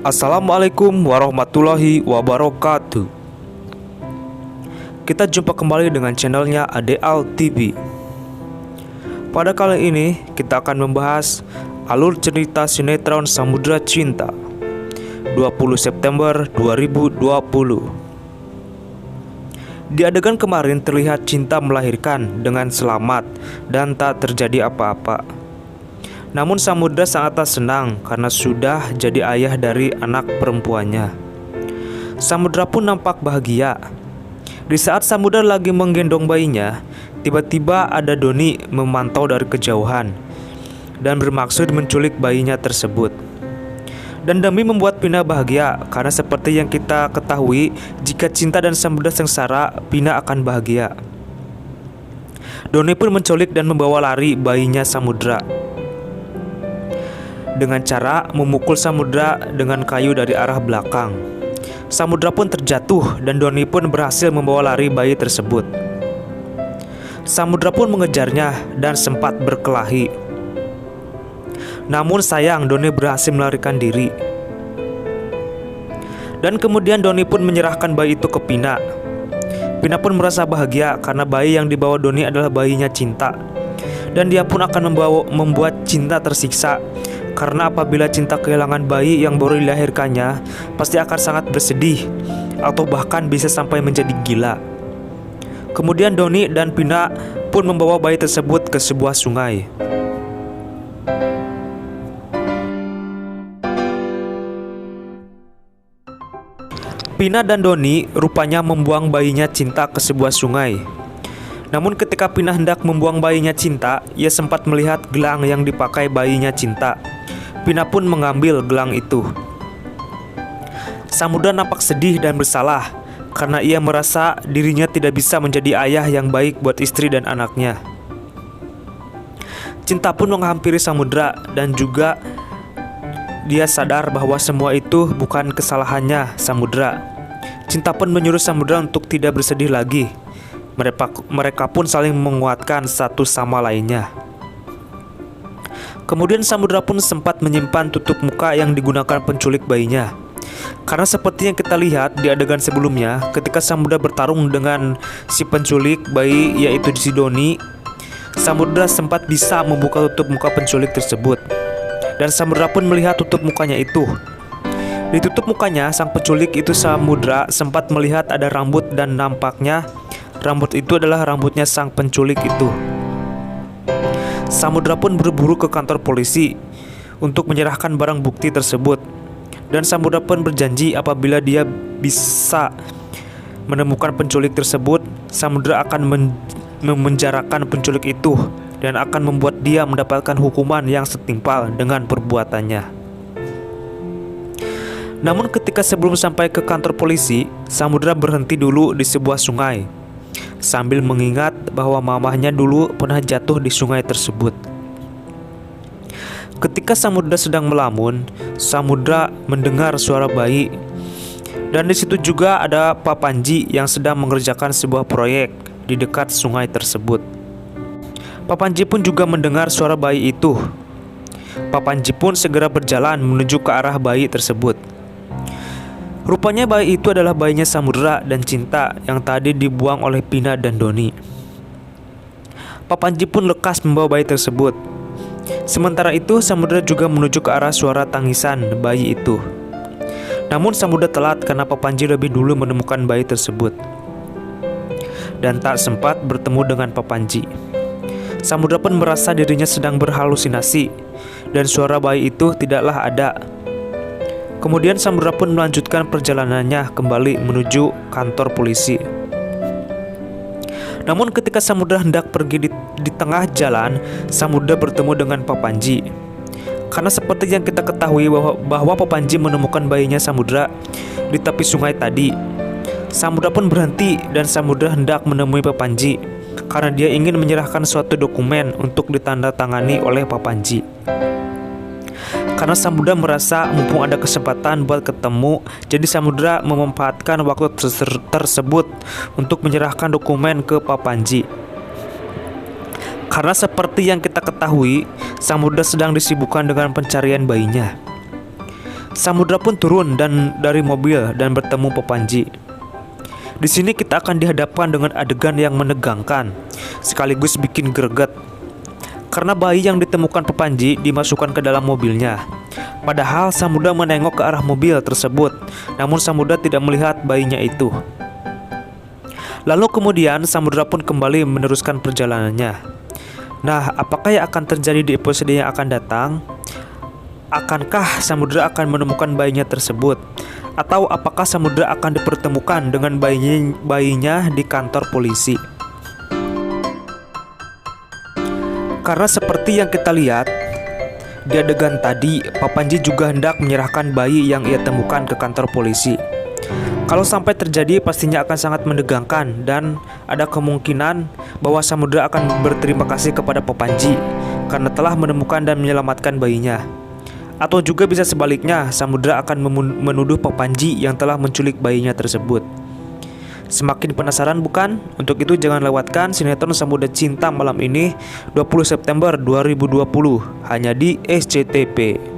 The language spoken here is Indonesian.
Assalamualaikum warahmatullahi wabarakatuh. Kita jumpa kembali dengan channelnya Adeal TV. Pada kali ini kita akan membahas alur cerita sinetron Samudra Cinta 20 September 2020. Di adegan kemarin terlihat Cinta melahirkan dengan selamat dan tak terjadi apa-apa. Namun Samudra sangat tak senang karena sudah jadi ayah dari anak perempuannya. Samudra pun nampak bahagia. Di saat Samudra lagi menggendong bayinya, tiba-tiba ada Doni memantau dari kejauhan dan bermaksud menculik bayinya tersebut. Dan demi membuat Pina bahagia, karena seperti yang kita ketahui, jika Cinta dan Samudra sengsara, Pina akan bahagia. Doni pun menculik dan membawa lari bayinya Samudra dengan cara memukul Samudra dengan kayu dari arah belakang. Samudra pun terjatuh dan Doni pun berhasil membawa lari bayi tersebut. Samudra pun mengejarnya dan sempat berkelahi. Namun sayang, Doni berhasil melarikan diri. Dan kemudian Doni pun menyerahkan bayi itu ke Pina. Pina pun merasa bahagia karena bayi yang dibawa Doni adalah bayinya Cinta. Dan dia pun akan membuat Cinta tersiksa, karena apabila Cinta kehilangan bayi yang baru dilahirkannya, pasti akan sangat bersedih atau bahkan bisa sampai menjadi gila. Kemudian Doni dan Pina pun membawa bayi tersebut ke sebuah sungai. Pina dan Doni rupanya membuang bayinya Cinta ke sebuah sungai. Namun ketika Pina hendak membuang bayinya Cinta, ia sempat melihat gelang yang dipakai bayinya Cinta. Pina pun mengambil gelang itu. Samudra nampak sedih dan bersalah karena ia merasa dirinya tidak bisa menjadi ayah yang baik buat istri dan anaknya. Cinta pun menghampiri Samudra dan juga dia sadar bahwa semua itu bukan kesalahannya Samudra. Cinta pun menyuruh Samudra untuk tidak bersedih lagi. Mereka pun saling menguatkan satu sama lainnya. Kemudian Samudra pun sempat menyimpan tutup muka yang digunakan penculik bayinya. Karena seperti yang kita lihat di adegan sebelumnya, ketika Samudra bertarung dengan si penculik bayi yaitu si Doni, Samudra sempat bisa membuka tutup muka penculik tersebut. Dan Samudra pun melihat tutup mukanya itu. Di tutup mukanya sang penculik itu, Samudra sempat melihat ada rambut dan nampaknya rambut itu adalah rambutnya sang penculik itu. Samudra pun berburu ke kantor polisi untuk menyerahkan barang bukti tersebut. Dan Samudra pun berjanji apabila dia bisa menemukan penculik tersebut, Samudra akan memenjarakan penculik itu dan akan membuat dia mendapatkan hukuman yang setimpal dengan perbuatannya. Namun ketika sebelum sampai ke kantor polisi, Samudra berhenti dulu di sebuah sungai sambil mengingat bahwa mamahnya dulu pernah jatuh di sungai tersebut. Ketika Samudra sedang melamun, Samudra mendengar suara bayi. Dan di situ juga ada Pak Panji yang sedang mengerjakan sebuah proyek di dekat sungai tersebut. Pak Panji pun juga mendengar suara bayi itu. Pak Panji pun segera berjalan menuju ke arah bayi tersebut. Rupanya bayi itu adalah bayinya Samudra dan Cinta yang tadi dibuang oleh Pina dan Doni. Pak Panji pun lekas membawa bayi tersebut. Sementara itu Samudra juga menuju ke arah suara tangisan bayi itu. Namun Samudra telat karena Pak Panji lebih dulu menemukan bayi tersebut dan tak sempat bertemu dengan Pak Panji. Samudra pun merasa dirinya sedang berhalusinasi dan suara bayi itu tidaklah ada. Kemudian Samudra pun melanjutkan perjalanannya kembali menuju kantor polisi. Namun ketika Samudra hendak pergi di tengah jalan, Samudra bertemu dengan Pak Panji. Karena seperti yang kita ketahui bahwa Pak Panji menemukan bayinya Samudra di tepi sungai tadi. Samudra pun berhenti dan Samudra hendak menemui Pak Panji karena dia ingin menyerahkan suatu dokumen untuk ditandatangani oleh Pak Panji. Karena Samudra merasa mumpung ada kesempatan buat ketemu, jadi Samudra memanfaatkan waktu tersebut untuk menyerahkan dokumen ke Pak Panji. Karena seperti yang kita ketahui, Samudra sedang disibukkan dengan pencarian bayinya. Samudra pun turun dari mobil dan bertemu Pepanji. Di sini kita akan dihadapkan dengan adegan yang menegangkan, sekaligus bikin greget. Karena bayi yang ditemukan Pepanji dimasukkan ke dalam mobilnya. Padahal Samudra menengok ke arah mobil tersebut, namun Samudra tidak melihat bayinya itu. Lalu kemudian Samudra pun kembali meneruskan perjalanannya. Nah, apakah yang akan terjadi di episode yang akan datang? Akankah Samudra akan menemukan bayinya tersebut? Atau apakah Samudra akan dipertemukan dengan bayinya di kantor polisi? Karena seperti yang kita lihat di adegan tadi, Papanji juga hendak menyerahkan bayi yang ia temukan ke kantor polisi. Kalau sampai terjadi, pastinya akan sangat menegangkan dan ada kemungkinan bahwa Samudra akan berterima kasih kepada Papanji karena telah menemukan dan menyelamatkan bayinya. Atau juga bisa sebaliknya, Samudra akan menuduh Papanji yang telah menculik bayinya tersebut. Semakin penasaran bukan? Untuk itu jangan lewatkan sinetron Samudra Cinta malam ini 20 September 2020 hanya di SCTV.